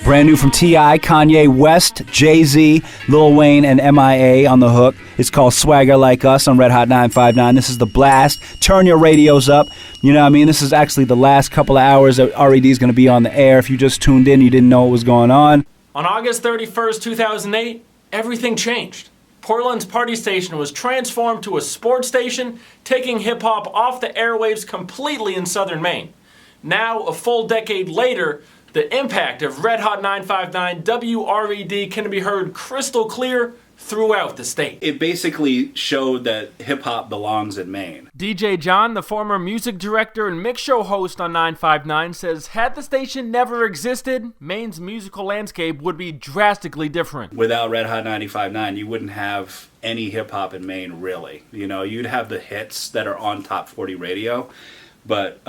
Brand new from T.I., Kanye West, Jay-Z, Lil Wayne, and MIA on the hook. It's called Swagger Like Us on Red Hot 959. This is the blast. Turn your radios up. You know what I mean? This is actually the last couple of hours that RED is going to be on the air. If you just tuned in, you didn't know what was going on. On August 31st, 2008, everything changed. Portland's party station was transformed to a sports station, taking hip-hop off the airwaves completely in southern Maine. Now, a full decade later, the impact of Red Hot 959 WRED can be heard crystal clear throughout the state. It basically showed that hip-hop belongs in Maine. DJ John, the former music director and mix show host on 959, says had the station never existed, Maine's musical landscape would be drastically different. Without Red Hot 959, you wouldn't have any hip-hop in Maine, really. You know, you'd have the hits that are on Top 40 radio, but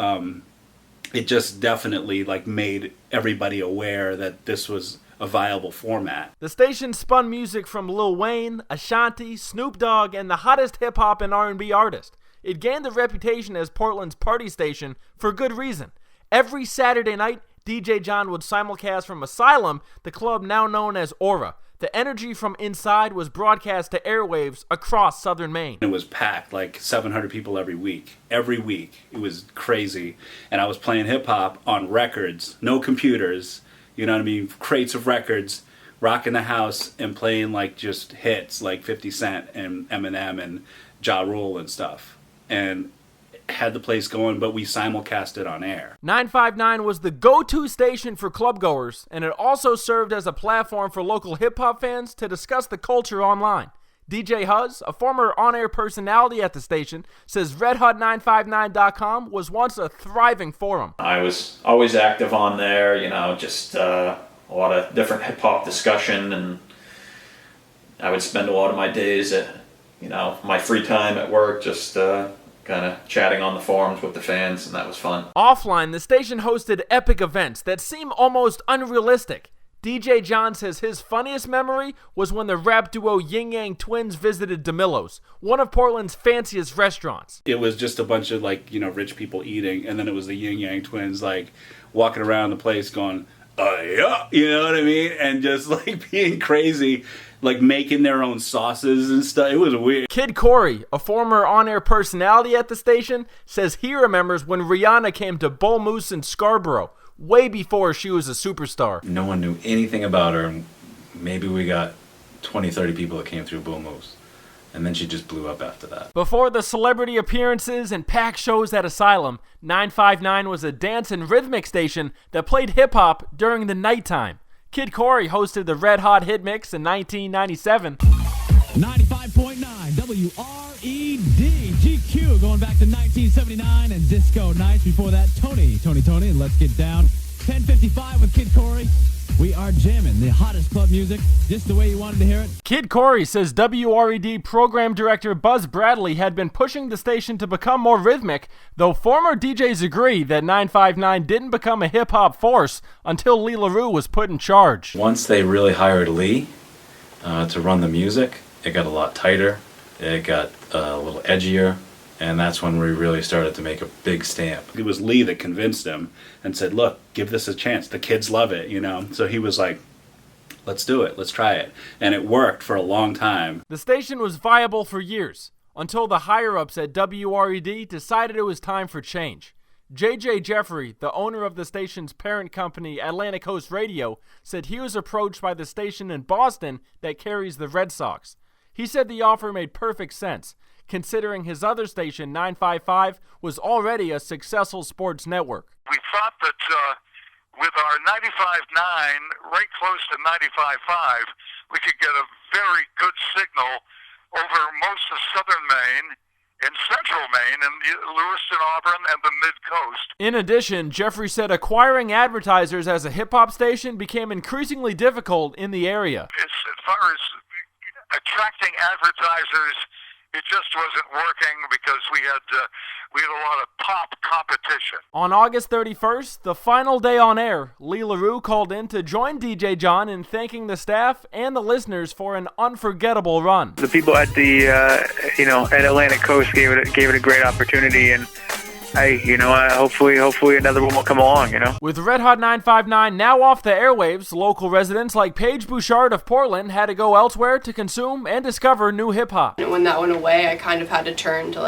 it just definitely made everybody aware that this was a viable format. The station spun music from Lil Wayne, Ashanti, Snoop Dogg, and the hottest hip-hop and R&B artist. It gained a reputation as Portland's party station for good reason. Every Saturday night, DJ John would simulcast from Asylum, the club now known as Aura. The energy from inside was broadcast to airwaves across southern Maine. It was packed, 700 people every week. Every week. It was crazy. And I was playing hip-hop on records, no computers, you know what I mean, crates of records, rocking the house and playing just hits like 50 Cent and Eminem and Ja Rule and stuff. And had the place going, but we simulcast it on air. 959 was the go-to station for clubgoers, and it also served as a platform for local hip-hop fans to discuss the culture online. DJ Huz, a former on-air personality at the station, says RedHot959.com was once a thriving forum. I was always active on there, just a lot of different hip-hop discussion, and I would spend a lot of my days at, my free time at work just kind of chatting on the forums with the fans, and that was fun. Offline, the station hosted epic events that seem almost unrealistic. DJ John says his funniest memory was when the rap duo Yin Yang Twins visited DeMillo's, one of Portland's fanciest restaurants. It was just a bunch of rich people eating, and then it was the Yin Yang Twins walking around the place going, yeah, you know what I mean? And just being crazy, making their own sauces and stuff. It was weird. Kid Corey, a former on-air personality at the station, says he remembers when Rihanna came to Bull Moose in Scarborough, way before she was a superstar. No one knew anything about her, and maybe we got 20, 30 people that came through Bull Moose. And then she just blew up after that. Before the celebrity appearances and packed shows at Asylum, 959 was a dance and rhythmic station that played hip-hop during the nighttime. Kid Corey hosted the Red Hot Hit Mix in 1997. 95.9 WRED GQ going back to 1979 and Disco Nights. Before that, Tony, and Let's Get Down. 10:55 with Kid Corey. We are jamming the hottest club music just the way you wanted to hear it. Kid Corey says WRED program director Buzz Bradley had been pushing the station to become more rhythmic, though former DJs agree that 959 didn't become a hip-hop force until Lee LaRue was put in charge. Once they really hired Lee to run the music, it got a lot tighter, it got a little edgier, and that's when we really started to make a big stamp. It was Lee that convinced him and said, look, give this a chance. The kids love it, So he was like, let's do it. Let's try it. And it worked for a long time. The station was viable for years until the higher-ups at WRED decided it was time for change. J.J. Jeffrey, the owner of the station's parent company, Atlantic Coast Radio, said he was approached by the station in Boston that carries the Red Sox. He said the offer made perfect sense, considering his other station, 955, was already a successful sports network. We thought that with our 95.9, right close to 95.5, we could get a very good signal over most of southern Maine, in central Maine, and Lewiston, Auburn, and the mid-coast. In addition, Jeffrey said acquiring advertisers as a hip-hop station became increasingly difficult in the area. As far as attracting advertisers, it just wasn't working because we had a lot of pop competition. On August 31st, the final day on air, Lee LaRue called in to join DJ John in thanking the staff and the listeners for an unforgettable run. The people at the at Atlantic Coast gave it a great opportunity, and hey, hopefully another one will come along, With Red Hot 959 now off the airwaves, local residents like Paige Bouchard of Portland had to go elsewhere to consume and discover new hip-hop. When that went away, I kind of had to turn to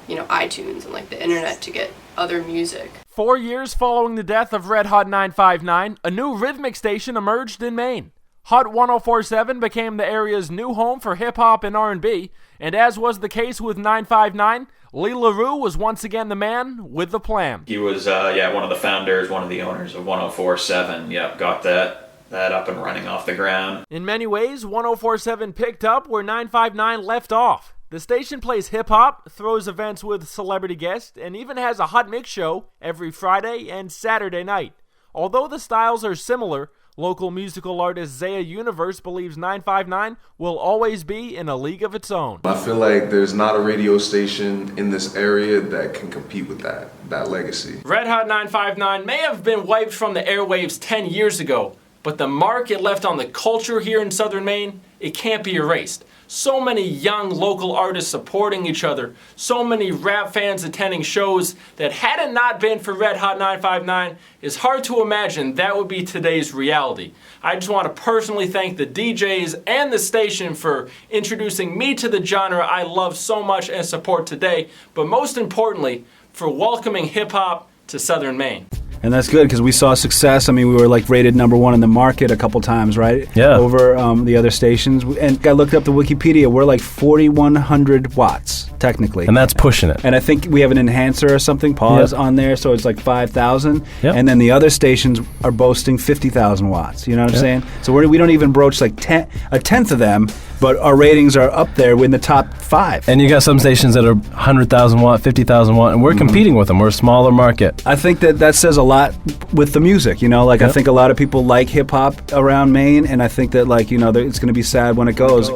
iTunes and the internet to get other music. 4 years following the death of Red Hot 959, a new rhythmic station emerged in Maine. Hot 1047 became the area's new home for hip-hop and R&B, and as was the case with 959, Lee LaRue was once again the man with the plan. He was, one of the founders, one of the owners of 1047. Yep, got that up and running off the ground. In many ways, 1047 picked up where 959 left off. The station plays hip-hop, throws events with celebrity guests, and even has a hot mix show every Friday and Saturday night. Although the styles are similar, local musical artist Zaya Universe believes 959 will always be in a league of its own. I feel like there's not a radio station in this area that can compete with that legacy. Red Hot 959 may have been wiped from the airwaves 10 years ago, but the mark it left on the culture here in Southern Maine, it can't be erased. So many young local artists supporting each other, so many rap fans attending shows that had it not been for Red Hot 959, it's hard to imagine that would be today's reality. I just want to personally thank the DJs and the station for introducing me to the genre I love so much and support today, but most importantly, for welcoming hip-hop to Southern Maine. And that's good because we saw success. I mean, we were rated #1 in the market a couple times, right? Yeah. Over the other stations. And I looked up the Wikipedia. We're 4,100 watts, technically. And that's pushing it. And I think we have an enhancer or something, pause, on there, so it's 5,000. Yep. And then the other stations are boasting 50,000 watts. You know what I'm saying? So we don't even broach a tenth of them, but our ratings are up there in the top 5. And you got some stations that are 100,000 watt, 50,000 watt, and we're competing with them. We're a smaller market. I think that says a lot with the music, I think a lot of people like hip-hop around Maine, and I think that, it's going to be sad when it goes.